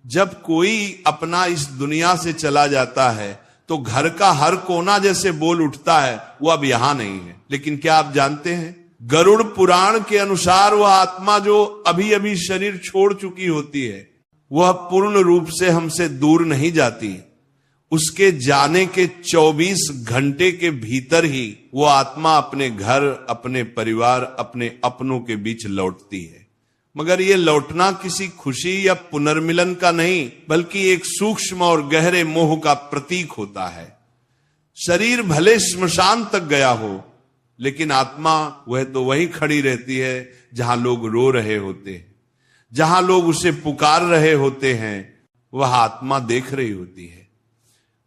जब कोई अपना इस दुनिया से चला जाता है तो घर का हर कोना जैसे बोल उठता है, वो अब यहां नहीं है। लेकिन क्या आप जानते हैं, गरुड़ पुराण के अनुसार वह आत्मा जो अभी अभी शरीर छोड़ चुकी होती है, वह पूर्ण रूप से हमसे दूर नहीं जाती। उसके जाने के 24 घंटे के भीतर ही वो आत्मा अपने घर, अपने परिवार, अपने अपनों के बीच लौटती है। मगर ये लौटना किसी खुशी या पुनर्मिलन का नहीं, बल्कि एक सूक्ष्म और गहरे मोह का प्रतीक होता है। शरीर भले श्मशान तक गया हो, लेकिन आत्मा वह तो वहीं खड़ी रहती है जहां लोग रो रहे होते हैं, जहां लोग उसे पुकार रहे होते हैं, वह आत्मा देख रही होती है।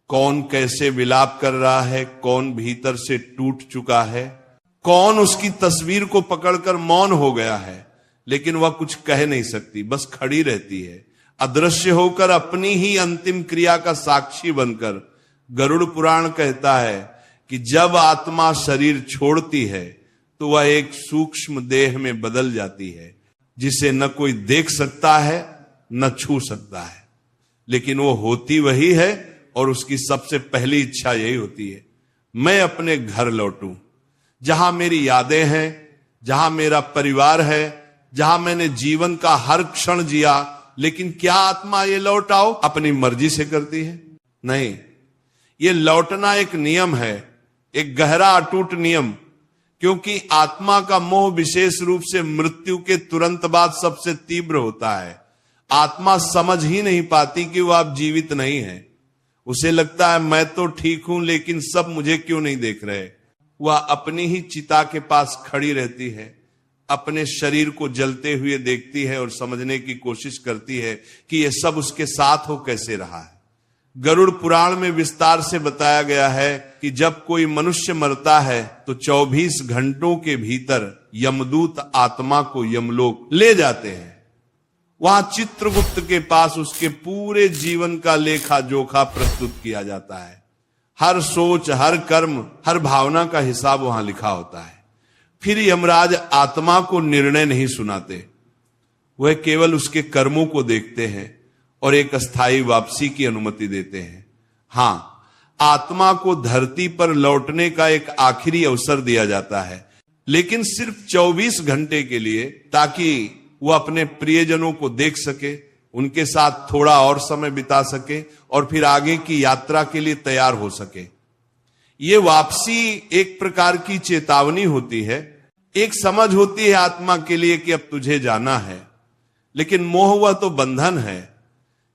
कौन कैसे विलाप कर रहा है, कौन भीतर से टूट चुका है, कौन उसकी तस्वीर को पकड़कर मौन हो गया है, लेकिन वह कुछ कह नहीं सकती, बस खड़ी रहती है, अदृश्य होकर अपनी ही अंतिम क्रिया का साक्षी बनकर। गरुड़ पुराण कहता है कि जब आत्मा शरीर छोड़ती है तो वह एक सूक्ष्म देह में बदल जाती है, जिसे न कोई देख सकता है न छू सकता है, लेकिन वो होती वही है। और उसकी सबसे पहली इच्छा यही होती है, मैं अपने घर लौटूं, जहां मेरी यादें हैं, जहां मेरा परिवार है, जहां मैंने जीवन का हर क्षण जिया। लेकिन क्या आत्मा ये लौट आओ अपनी मर्जी से करती है? नहीं, ये लौटना एक नियम है, एक गहरा अटूट नियम, क्योंकि आत्मा का मोह विशेष रूप से मृत्यु के तुरंत बाद सबसे तीव्र होता है। आत्मा समझ ही नहीं पाती कि वह अब जीवित नहीं है। उसे लगता है मैं तो ठीक हूं, लेकिन सब मुझे क्यों नहीं देख रहे। वह अपनी ही चिता के पास खड़ी रहती है, अपने शरीर को जलते हुए देखती है और समझने की कोशिश करती है कि यह सब उसके साथ हो कैसे रहा है। गरुड़ पुराण में विस्तार से बताया गया है कि जब कोई मनुष्य मरता है तो 24 घंटों के भीतर यमदूत आत्मा को यमलोक ले जाते हैं। वहां चित्रगुप्त के पास उसके पूरे जीवन का लेखा जोखा प्रस्तुत किया जाता है। हर सोच, हर कर्म, हर भावना का हिसाब वहां लिखा होता है। फिर यमराज आत्मा को निर्णय नहीं सुनाते, वह केवल उसके कर्मों को देखते हैं और एक अस्थायी वापसी की अनुमति देते हैं। हां, आत्मा को धरती पर लौटने का एक आखिरी अवसर दिया जाता है, लेकिन सिर्फ 24 घंटे के लिए, ताकि वो अपने प्रियजनों को देख सके, उनके साथ थोड़ा और समय बिता सके और फिर आगे की यात्रा के लिए तैयार हो सके। ये वापसी एक प्रकार की चेतावनी होती है, एक समझ होती है आत्मा के लिए कि अब तुझे जाना है। लेकिन मोह वह तो बंधन है।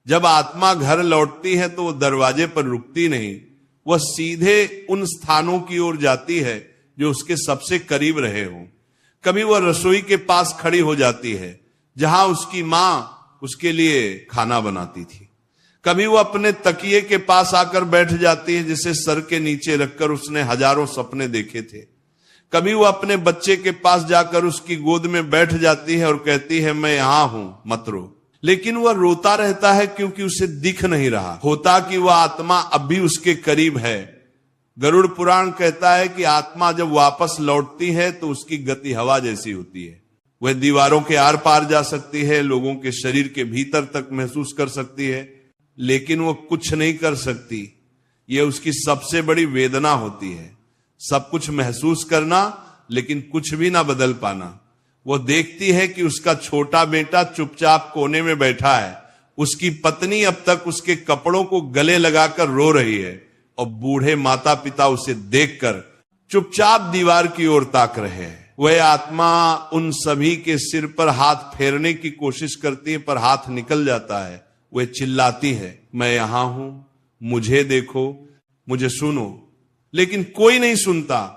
जब आत्मा घर लौटती है तो वो दरवाजे पर रुकती नहीं, वह सीधे उन स्थानों की ओर जाती है जो उसके सबसे करीब रहे हों। कभी वह रसोई के पास खड़ी हो जाती है जहां उसकी मां उसके लिए खाना बनाती थी। कभी वह अपने तकिए के पास आकर बैठ जाती है जिसे सर के नीचे रखकर उसने हजारों सपने देखे थे। कभी वह अपने बच्चे के पास जाकर उसकी गोद में बैठ जाती है और कहती है मैं यहां हूं, मत रो। लेकिन वह रोता रहता है क्योंकि उसे दिख नहीं रहा होता कि वह आत्मा अब भी उसके करीब है। गरुड़ पुराण कहता है कि आत्मा जब वापस लौटती है तो उसकी गति हवा जैसी होती है। वह दीवारों के आर पार जा सकती है, लोगों के शरीर के भीतर तक महसूस कर सकती है, लेकिन वह कुछ नहीं कर सकती। यह उसकी सबसे बड़ी वेदना होती है, सब कुछ महसूस करना लेकिन कुछ भी ना बदल पाना। वह देखती है कि उसका छोटा बेटा चुपचाप कोने में बैठा है, उसकी पत्नी अब तक उसके कपड़ों को गले लगाकर रो रही है और बूढ़े माता पिता उसे देखकर चुपचाप दीवार की ओर ताक रहे हैं। वह आत्मा उन सभी के सिर पर हाथ फेरने की कोशिश करती है, पर हाथ निकल जाता है। वह चिल्लाती है मैं यहां हूं, मुझे देखो, मुझे सुनो, लेकिन कोई नहीं सुनता।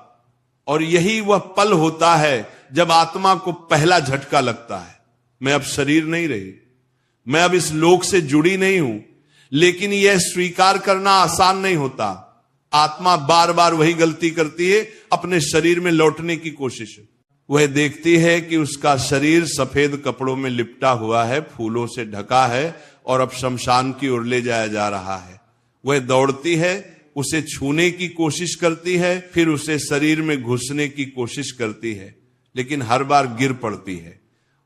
और यही वह पल होता है जब आत्मा को पहला झटका लगता है, मैं अब शरीर नहीं रही, मैं अब इस लोक से जुड़ी नहीं हूं। लेकिन यह स्वीकार करना आसान नहीं होता। आत्मा बार बार वही गलती करती है, अपने शरीर में लौटने की कोशिश। वह देखती है कि उसका शरीर सफेद कपड़ों में लिपटा हुआ है, फूलों से ढका है और अब शमशान की ओर ले जाया जा रहा है। वह दौड़ती है, उसे छूने की कोशिश करती है, फिर उसे शरीर में घुसने की कोशिश करती है, लेकिन हर बार गिर पड़ती है।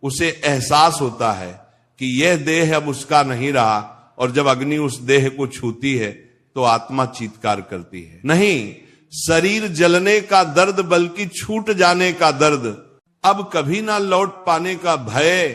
उसे एहसास होता है कि यह देह अब उसका नहीं रहा, और जब अग्नि उस देह को छूती है तो आत्मा चीत्कार करती है। नहीं, शरीर जलने का दर्द बल्कि छूट जाने का दर्द, अब कभी ना लौट पाने का भय,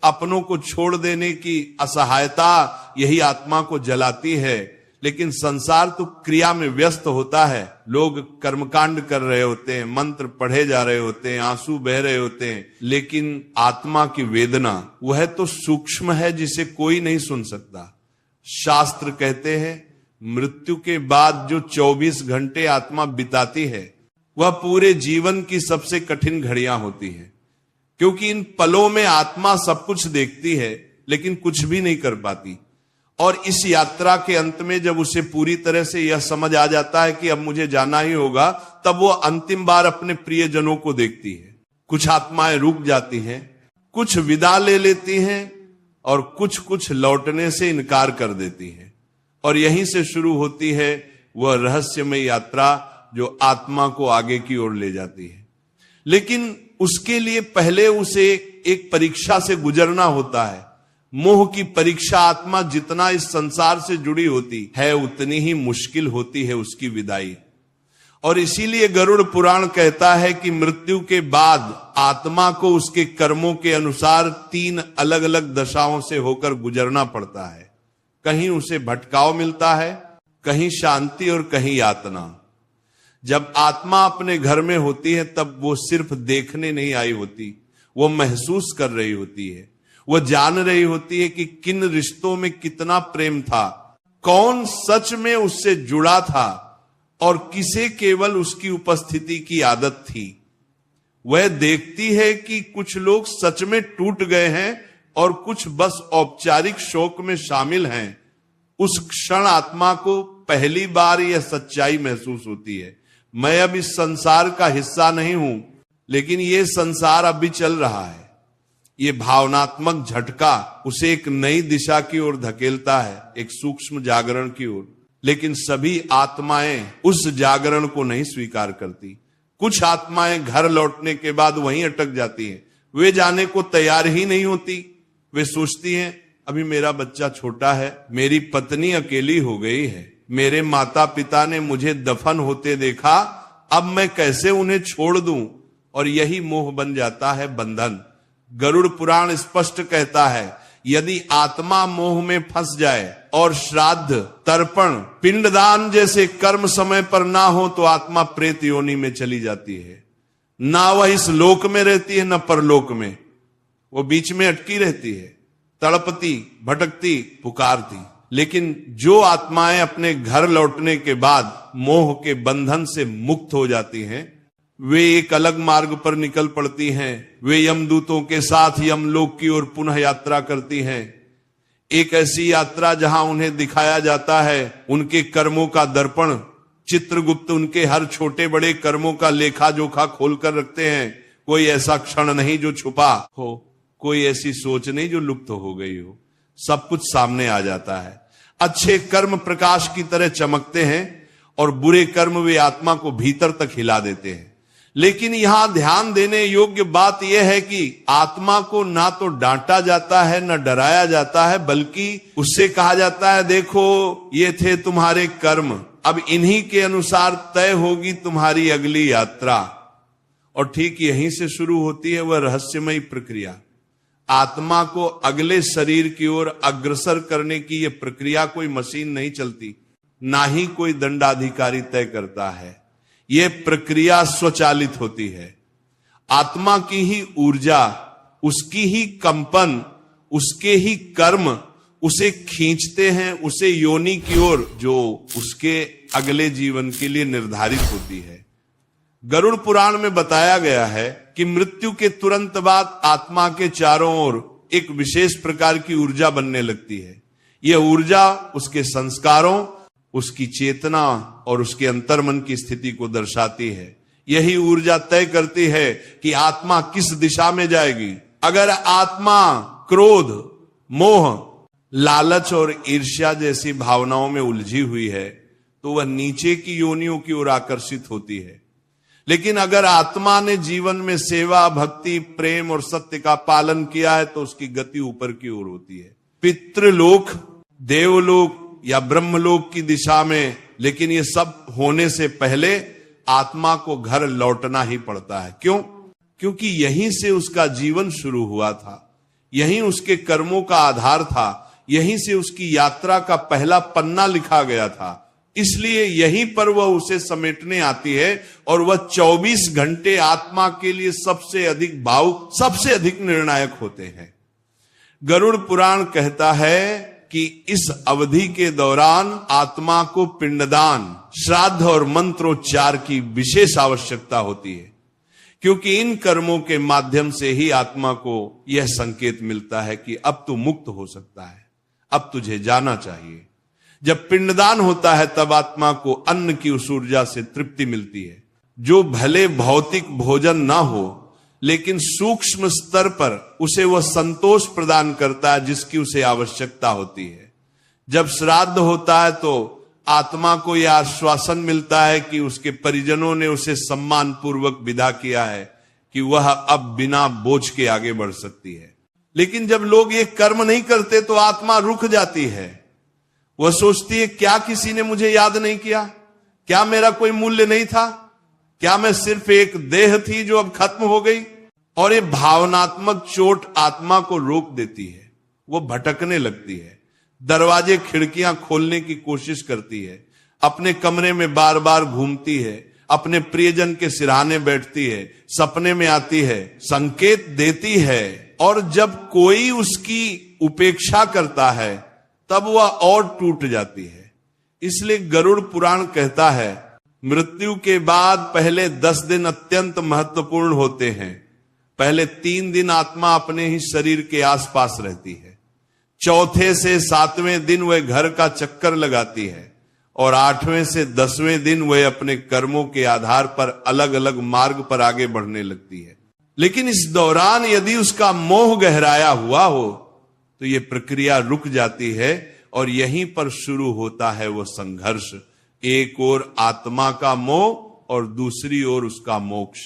अपनों को छोड़ देने की असहायता, यही आत्मा को जलाती है। लेकिन संसार तो क्रिया में व्यस्त होता है, लोग कर्मकांड कर रहे होते हैं, मंत्र पढ़े जा रहे होते हैं, आंसू बह रहे होते हैं, लेकिन आत्मा की वेदना वह तो सूक्ष्म है जिसे कोई नहीं सुन सकता। शास्त्र कहते हैं मृत्यु के बाद जो 24 घंटे आत्मा बिताती है वह पूरे जीवन की सबसे कठिन घड़ियां होती है, क्योंकि इन पलों में आत्मा सब कुछ देखती है लेकिन कुछ भी नहीं कर पाती। और इस यात्रा के अंत में जब उसे पूरी तरह से यह समझ आ जाता है कि अब मुझे जाना ही होगा, तब वो अंतिम बार अपने प्रियजनों को देखती है। कुछ आत्माएं रुक जाती हैं, कुछ विदा ले लेती हैं, और कुछ लौटने से इनकार कर देती हैं। और यहीं से शुरू होती है वह रहस्यमय यात्रा जो आत्मा को आगे की ओर ले जाती है। लेकिन उसके लिए पहले उसे एक परीक्षा से गुजरना होता है। मोह की परीक्षा आत्मा जितना इस संसार से जुड़ी होती है उतनी ही मुश्किल होती है उसकी विदाई। और इसीलिए गरुड़ पुराण कहता है कि मृत्यु के बाद आत्मा को उसके कर्मों के अनुसार 3 अलग अलग दशाओं से होकर गुजरना पड़ता है। कहीं उसे भटकाव मिलता है, कहीं शांति और कहीं यातना। जब आत्मा अपने घर में होती है तब वो सिर्फ देखने नहीं आई होती, वो महसूस कर रही होती है। वो जान रही होती है कि किन रिश्तों में कितना प्रेम था, कौन सच में उससे जुड़ा था और किसे केवल उसकी उपस्थिति की आदत थी। वह देखती है कि कुछ लोग सच में टूट गए हैं और कुछ बस औपचारिक शोक में शामिल हैं। उस क्षण आत्मा को पहली बार यह सच्चाई महसूस होती है, मैं अब इस संसार का हिस्सा नहीं हूं, लेकिन यह संसार अभी चल रहा है। ये भावनात्मक झटका उसे एक नई दिशा की ओर धकेलता है, एक सूक्ष्म जागरण की ओर। लेकिन सभी आत्माएं उस जागरण को नहीं स्वीकार करती। कुछ आत्माएं घर लौटने के बाद वहीं अटक जाती हैं, वे जाने को तैयार ही नहीं होती। वे सोचती हैं अभी मेरा बच्चा छोटा है, मेरी पत्नी अकेली हो गई है, मेरे माता पिता ने मुझे दफन होते देखा, अब मैं कैसे उन्हें छोड़ दूं। और यही मोह बन जाता है बंधन। गरुड़ पुराण स्पष्ट कहता है यदि आत्मा मोह में फंस जाए और श्राद्ध, तर्पण, पिंडदान जैसे कर्म समय पर ना हो तो आत्मा प्रेत योनि में चली जाती है। ना वह इस लोक में रहती है न परलोक में, वो बीच में अटकी रहती है, तड़पती, भटकती, पुकारती। लेकिन जो आत्माएं अपने घर लौटने के बाद मोह के बंधन से मुक्त हो जाती हैं, वे एक अलग मार्ग पर निकल पड़ती हैं। वे यमदूतों के साथ यमलोक की ओर पुनः यात्रा करती हैं। एक ऐसी यात्रा जहां उन्हें दिखाया जाता है उनके कर्मों का दर्पण। चित्रगुप्त उनके हर छोटे बड़े कर्मों का लेखा जोखा खोलकर रखते हैं। कोई ऐसा क्षण नहीं जो छुपा हो, कोई ऐसी सोच नहीं जो लुप्त हो गई हो, सब कुछ सामने आ जाता है। अच्छे कर्म प्रकाश की तरह चमकते हैं और बुरे कर्म वे आत्मा को भीतर तक हिला देते हैं। लेकिन यहां ध्यान देने योग्य बात यह है कि आत्मा को ना तो डांटा जाता है न डराया जाता है, बल्कि उससे कहा जाता है देखो ये थे तुम्हारे कर्म, अब इन्हीं के अनुसार तय होगी तुम्हारी अगली यात्रा। और ठीक यहीं से शुरू होती है वह रहस्यमयी प्रक्रिया। आत्मा को अगले शरीर की ओर अग्रसर करने की यह प्रक्रिया कोई मशीन नहीं चलती, ना ही कोई दंडाधिकारी तय करता है। यह प्रक्रिया स्वचालित होती है। आत्मा की ही ऊर्जा, उसकी ही कंपन, उसके ही कर्म उसे खींचते हैं उसे योनि की ओर जो उसके अगले जीवन के लिए निर्धारित होती है। गरुड़ पुराण में बताया गया है कि मृत्यु के तुरंत बाद आत्मा के चारों ओर एक विशेष प्रकार की ऊर्जा बनने लगती है। यह ऊर्जा उसके संस्कारों, उसकी चेतना और उसके अंतर्मन की स्थिति को दर्शाती है। यही ऊर्जा तय करती है कि आत्मा किस दिशा में जाएगी। अगर आत्मा क्रोध, मोह, लालच और ईर्ष्या जैसी भावनाओं में उलझी हुई है तो वह नीचे की योनियों की ओर आकर्षित होती है। लेकिन अगर आत्मा ने जीवन में सेवा, भक्ति, प्रेम और सत्य का पालन किया है तो उसकी गति ऊपर की ओर होती है, पितृलोक, देवलोक या ब्रह्मलोक की दिशा में। लेकिन ये सब होने से पहले आत्मा को घर लौटना ही पड़ता है। क्यों? क्योंकि यहीं से उसका जीवन शुरू हुआ था, यहीं उसके कर्मों का आधार था, यहीं से उसकी यात्रा का पहला पन्ना लिखा गया था। इसलिए यहीं पर वह उसे समेटने आती है और वह 24 घंटे आत्मा के लिए सबसे अधिक भावुक, सबसे अधिक निर्णायक होते हैं। गरुड़ पुराण कहता है कि इस अवधि के दौरान आत्मा को पिंडदान, श्राद्ध और मंत्रोच्चार की विशेष आवश्यकता होती है, क्योंकि इन कर्मों के माध्यम से ही आत्मा को यह संकेत मिलता है कि अब तू मुक्त हो सकता है, अब तुझे जाना चाहिए। जब पिंडदान होता है तब आत्मा को अन्न की उस ऊर्जा से तृप्ति मिलती है, जो भले भौतिक भोजन ना हो लेकिन सूक्ष्म स्तर पर उसे वह संतोष प्रदान करता है जिसकी उसे आवश्यकता होती है। जब श्राद्ध होता है तो आत्मा को यह आश्वासन मिलता है कि उसके परिजनों ने उसे सम्मान पूर्वक विदा किया है कि वह अब बिना बोझ के आगे बढ़ सकती है। लेकिन जब लोग ये कर्म नहीं करते तो आत्मा रुक जाती है। वह सोचती है, क्या किसी ने मुझे याद नहीं किया? क्या मेरा कोई मूल्य नहीं था? क्या मैं सिर्फ एक देह थी जो अब खत्म हो गई? और ये भावनात्मक चोट आत्मा को रोक देती है, वो भटकने लगती है, दरवाजे खिड़कियां खोलने की कोशिश करती है, अपने कमरे में बार बार घूमती है, अपने प्रियजन के सिरहाने बैठती है, सपने में आती है, संकेत देती है। और जब कोई उसकी उपेक्षा करता है तब वह और टूट जाती है। इसलिए गरुड़ पुराण कहता है, मृत्यु के बाद पहले 10 दिन अत्यंत महत्वपूर्ण होते हैं। पहले 3 दिन आत्मा अपने ही शरीर के आसपास रहती है, चौथे से 7वें दिन वह घर का चक्कर लगाती है और 8वें से 10वें दिन वह अपने कर्मों के आधार पर अलग अलग मार्ग पर आगे बढ़ने लगती है। लेकिन इस दौरान यदि उसका मोह गहराया हुआ हो तो यह प्रक्रिया रुक जाती है और यहीं पर शुरू होता है वह संघर्ष। एक ओर आत्मा का मोह और दूसरी ओर उसका मोक्ष।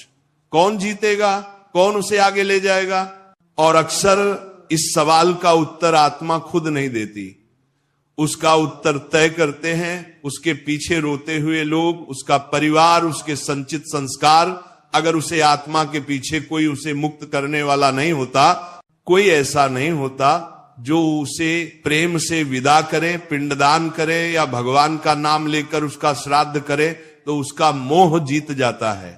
कौन जीतेगा? कौन उसे आगे ले जाएगा? और अक्सर इस सवाल का उत्तर आत्मा खुद नहीं देती, उसका उत्तर तय करते हैं उसके पीछे रोते हुए लोग, उसका परिवार, उसके संचित संस्कार। अगर उसे आत्मा के पीछे कोई उसे मुक्त करने वाला नहीं होता, कोई ऐसा नहीं होता जो उसे प्रेम से विदा करे, पिंडदान करे या भगवान का नाम लेकर उसका श्राद्ध करे, तो उसका मोह जीत जाता है।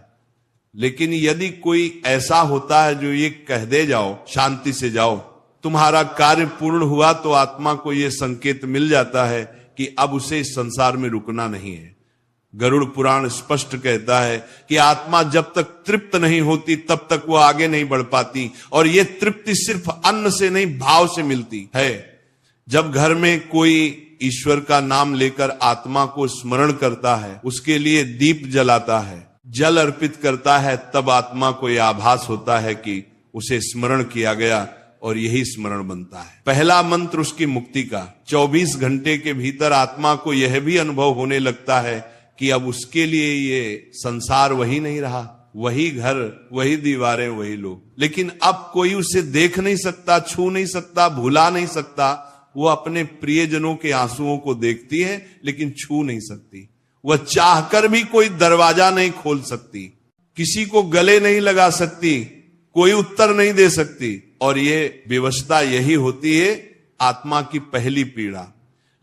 लेकिन यदि कोई ऐसा होता है जो ये कह दे, जाओ शांति से जाओ, तुम्हारा कार्य पूर्ण हुआ, तो आत्मा को यह संकेत मिल जाता है कि अब उसे इस संसार में रुकना नहीं है। गरुड़ पुराण स्पष्ट कहता है कि आत्मा जब तक तृप्त नहीं होती तब तक वो आगे नहीं बढ़ पाती, और ये तृप्ति सिर्फ अन्न से नहीं, भाव से मिलती है। जब घर में कोई ईश्वर का नाम लेकर आत्मा को स्मरण करता है, उसके लिए दीप जलाता है, जल अर्पित करता है, तब आत्मा को यह आभास होता है कि उसे स्मरण किया गया और यही स्मरण बनता है। पहला मंत्र उसकी मुक्ति का। 24 घंटे के भीतर आत्मा को यह भी अनुभव होने लगता है कि अब उसके लिए ये संसार वही नहीं रहा, वही घर, वही दीवारें, वही लोग। लेकिन अब कोई उसे देख नहीं सकता, छू नहीं सकता, भुला नहीं सकता। वो अपने प्रियजनों के आंसुओं को देखती है लेकिन छू नहीं सकती। वह चाहकर भी कोई दरवाजा नहीं खोल सकती, किसी को गले नहीं लगा सकती, कोई उत्तर नहीं दे सकती। और ये विवशता यही होती है आत्मा की पहली पीड़ा।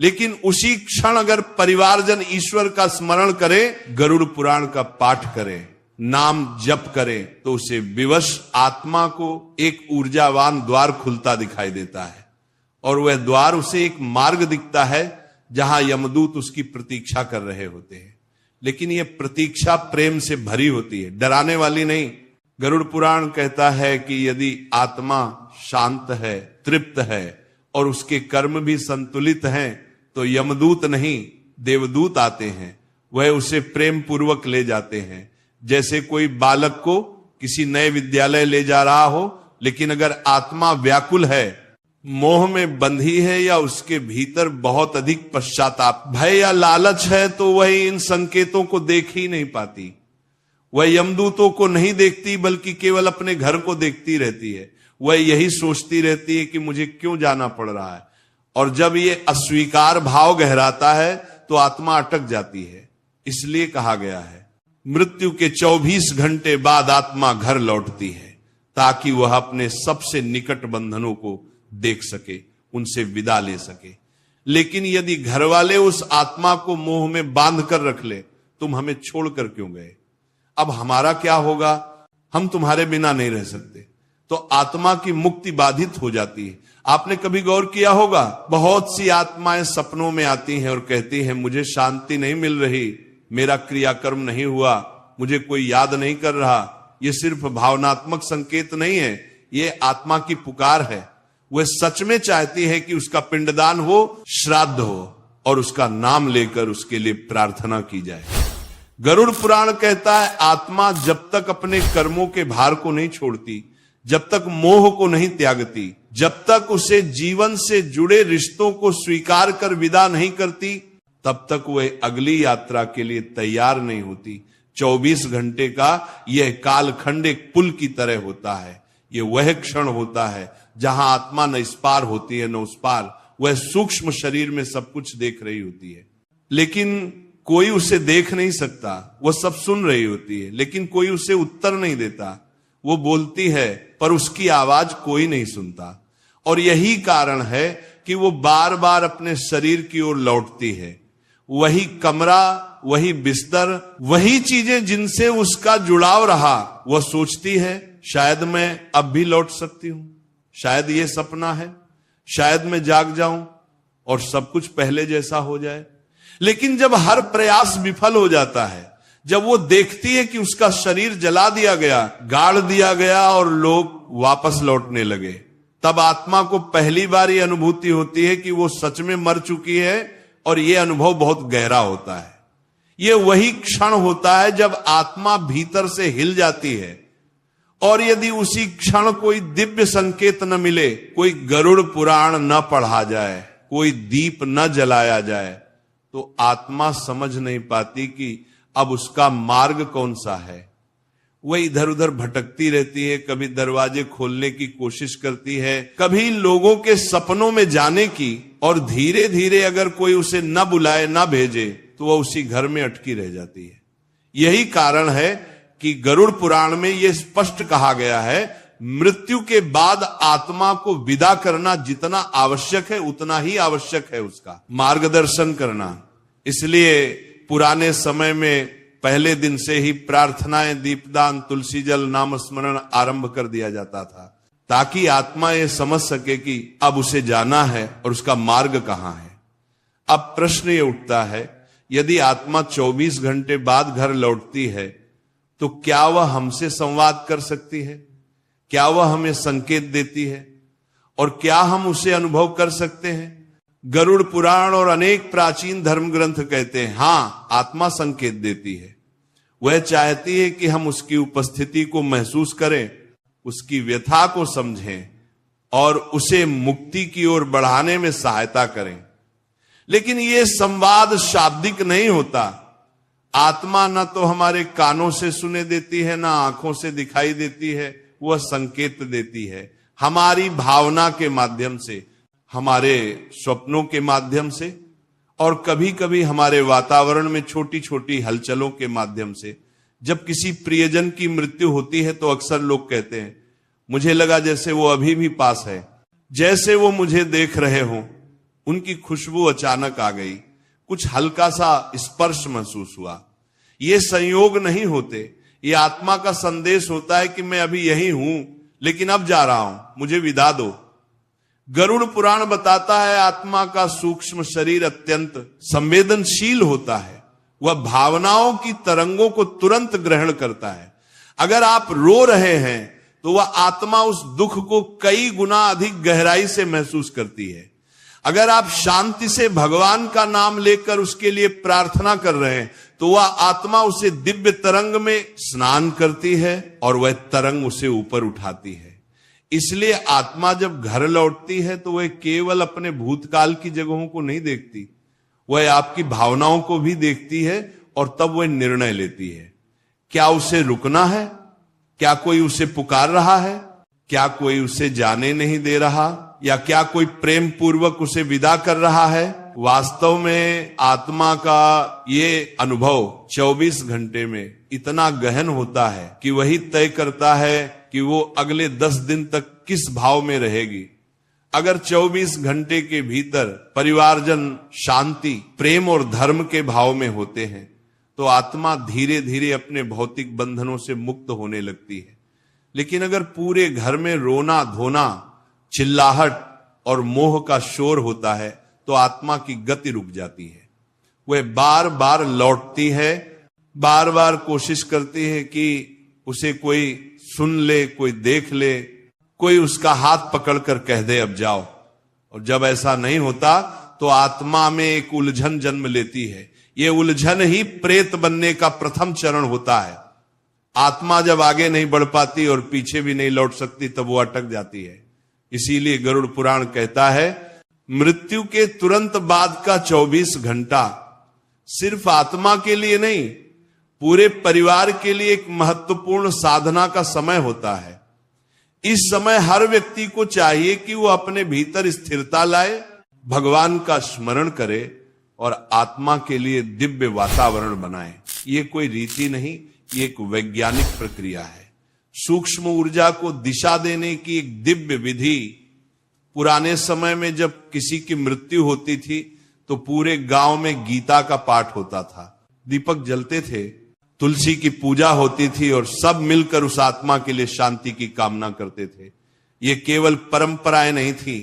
लेकिन उसी क्षण अगर परिवारजन ईश्वर का स्मरण करे, गरुड़ पुराण का पाठ करे, नाम जप करे, तो उसे विवश आत्मा को एक ऊर्जावान द्वार खुलता दिखाई देता है। और वह द्वार उसे एक मार्ग दिखता है जहां यमदूत उसकी प्रतीक्षा कर रहे होते हैं। लेकिन यह प्रतीक्षा प्रेम से भरी होती है, डराने वाली नहीं। गरुड़ पुराण कहता है कि यदि आत्मा शांत है, तृप्त है और उसके कर्म भी संतुलित हैं, तो यमदूत नहीं देवदूत आते हैं, वह उसे प्रेम पूर्वक ले जाते हैं। जैसे कोई बालक को किसी नए विद्यालय ले जा रहा हो, लेकिन अगर आत्मा व्याकुल है, मोह में बंधी है या उसके भीतर बहुत अधिक पश्चाताप, भय या लालच है, तो वह इन संकेतों को देख ही नहीं पाती। वह यमदूतों को नहीं देखती बल्कि केवल अपने घर को देखती रहती है। वह यही सोचती रहती है कि मुझे क्यों जाना पड़ रहा है। और जब ये अस्वीकार भाव गहराता है तो आत्मा अटक जाती है। इसलिए कहा गया है मृत्यु के 24 घंटे बाद आत्मा घर लौटती है, ताकि वह अपने सबसे निकट बंधनों को देख सके, उनसे विदा ले सके। लेकिन यदि घर वाले उस आत्मा को मोह में बांध कर रख ले, तुम हमें छोड़कर क्यों गए, अब हमारा क्या होगा, हम तुम्हारे बिना नहीं रह सकते, तो आत्मा की मुक्ति बाधित हो जाती है। आपने कभी गौर किया होगा, बहुत सी आत्माएं सपनों में आती हैं और कहती हैं मुझे शांति नहीं मिल रही, मेरा क्रियाकर्म नहीं हुआ, मुझे कोई याद नहीं कर रहा। ये सिर्फ भावनात्मक संकेत नहीं है, ये आत्मा की पुकार है। वह सच में चाहती है कि उसका पिंडदान हो, श्राद्ध हो और उसका नाम लेकर उसके लिए प्रार्थना की जाए। गरुड़ पुराण कहता है आत्मा जब तक अपने कर्मों के भार को नहीं छोड़ती, जब तक मोह को नहीं त्यागती, जब तक उसे जीवन से जुड़े रिश्तों को स्वीकार कर विदा नहीं करती, तब तक वह अगली यात्रा के लिए तैयार नहीं होती। 24 घंटे का यह कालखंड एक पुल की तरह होता है। यह वह क्षण होता है जहां आत्मा न इस पार होती है न उस पार। वह सूक्ष्म शरीर में सब कुछ देख रही होती है, लेकिन कोई उसे देख नहीं सकता। वह सब सुन रही होती है, लेकिन कोई उसे उत्तर नहीं देता। वो बोलती है पर उसकी आवाज कोई नहीं सुनता। और यही कारण है कि वो बार बार अपने शरीर की ओर लौटती है। वही कमरा, वही बिस्तर, वही चीजें जिनसे उसका जुड़ाव रहा, वह सोचती है शायद मैं अब भी लौट सकती हूं, शायद ये सपना है, शायद मैं जाग जाऊं और सब कुछ पहले जैसा हो जाए। लेकिन जब हर प्रयास विफल हो जाता है, जब वो देखती है कि उसका शरीर जला दिया गया, गाड़ दिया गया और लोग वापस लौटने लगे, तब आत्मा को पहली बार ये अनुभूति होती है कि वो सच में मर चुकी है। और ये अनुभव बहुत गहरा होता है। ये वही क्षण होता है जब आत्मा भीतर से हिल जाती है। और यदि उसी क्षण कोई दिव्य संकेत न मिले, कोई गरुड़ पुराण न पढ़ा जाए, कोई दीप न जलाया जाए, तो आत्मा समझ नहीं पाती कि अब उसका मार्ग कौन सा है। वह इधर उधर भटकती रहती है, कभी दरवाजे खोलने की कोशिश करती है, कभी लोगों के सपनों में जाने की, और धीरे धीरे अगर कोई उसे न बुलाए न भेजे तो वह उसी घर में अटकी रह जाती है। यही कारण है कि गरुड़ पुराण में यह स्पष्ट कहा गया है मृत्यु के बाद आत्मा को विदा करना जितना आवश्यक है उतना ही आवश्यक है उसका मार्गदर्शन करना। इसलिए पुराने समय में पहले दिन से ही प्रार्थनाएं, दीपदान, तुलसी जल, नाम स्मरण आरंभ कर दिया जाता था, ताकि आत्मा ये समझ सके कि अब उसे जाना है और उसका मार्ग कहां है। अब प्रश्न ये उठता है, यदि आत्मा 24 घंटे बाद घर लौटती है तो क्या वह हमसे संवाद कर सकती है? क्या वह हमें संकेत देती है? और क्या हम उसे अनुभव कर सकते हैं? गरुड़ पुराण और अनेक प्राचीन धर्म ग्रंथ कहते हैं हां, आत्मा संकेत देती है। वह चाहती है कि हम उसकी उपस्थिति को महसूस करें, उसकी व्यथा को समझें और उसे मुक्ति की ओर बढ़ाने में सहायता करें। लेकिन यह संवाद शाब्दिक नहीं होता। आत्मा न तो हमारे कानों से सुने देती है, ना आंखों से दिखाई देती है, वह संकेत देती है हमारी भावना के माध्यम से, हमारे स्वप्नों के माध्यम से, और कभी कभी हमारे वातावरण में छोटी छोटी हलचलों के माध्यम से। जब किसी प्रियजन की मृत्यु होती है तो अक्सर लोग कहते हैं मुझे लगा जैसे वो अभी भी पास है, जैसे वो मुझे देख रहे हों, उनकी खुशबू अचानक आ गई, कुछ हल्का सा स्पर्श महसूस हुआ। ये संयोग नहीं होते, ये आत्मा का संदेश होता है कि मैं अभी यही हूं लेकिन अब जा रहा हूं, मुझे विदा दो। गरुड़ पुराण बताता है आत्मा का सूक्ष्म शरीर अत्यंत संवेदनशील होता है। वह भावनाओं की तरंगों को तुरंत ग्रहण करता है। अगर आप रो रहे हैं तो वह आत्मा उस दुख को कई गुना अधिक गहराई से महसूस करती है। अगर आप शांति से भगवान का नाम लेकर उसके लिए प्रार्थना कर रहे हैं तो वह आत्मा उसे दिव्य तरंग में स्नान करती है और वह तरंग उसे ऊपर उठाती है। इसलिए आत्मा जब घर लौटती है तो वह केवल अपने भूतकाल की जगहों को नहीं देखती, वह आपकी भावनाओं को भी देखती है और तब वह निर्णय लेती है क्या उसे रुकना है? क्या कोई उसे पुकार रहा है? क्या कोई उसे जाने नहीं दे रहा? या क्या कोई प्रेम पूर्वक उसे विदा कर रहा है? वास्तव में आत्मा का ये अनुभव 24 घंटे में इतना गहन होता है कि वही तय करता है कि वो अगले 10 दिन तक किस भाव में रहेगी। अगर 24 घंटे के भीतर परिवारजन शांति, प्रेम और धर्म के भाव में होते हैं तो आत्मा धीरे धीरे अपने भौतिक बंधनों से मुक्त होने लगती है। लेकिन अगर पूरे घर में रोना धोना, चिल्लाहट और मोह का शोर होता है तो आत्मा की गति रुक जाती है। वह बार बार लौटती है, बार बार कोशिश करती है कि उसे कोई सुन ले, कोई देख ले, कोई उसका हाथ पकड़कर कह दे अब जाओ। और जब ऐसा नहीं होता तो आत्मा में एक उलझन जन्म लेती है। ये उलझन ही प्रेत बनने का प्रथम चरण होता है। आत्मा जब आगे नहीं बढ़ पाती और पीछे भी नहीं लौट सकती तब वो अटक जाती है। इसीलिए गरुड़ पुराण कहता है मृत्यु के तुरंत बाद का 24 घंटा सिर्फ आत्मा के लिए नहीं, पूरे परिवार के लिए एक महत्वपूर्ण साधना का समय होता है। इस समय हर व्यक्ति को चाहिए कि वो अपने भीतर स्थिरता लाए, भगवान का स्मरण करे और आत्मा के लिए दिव्य वातावरण बनाए। ये कोई रीति नहीं, ये एक वैज्ञानिक प्रक्रिया है। सूक्ष्म ऊर्जा को दिशा देने की एक दिव्य विधि। पुराने समय में जब किसी की मृत्यु होती थी तो पूरे गांव में गीता का पाठ होता था, दीपक जलते थे, तुलसी की पूजा होती थी और सब मिलकर उस आत्मा के लिए शांति की कामना करते थे। ये केवल परंपराएं नहीं थी,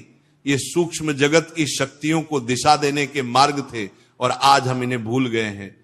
ये सूक्ष्म जगत की शक्तियों को दिशा देने के मार्ग थे और आज हम इन्हें भूल गए हैं।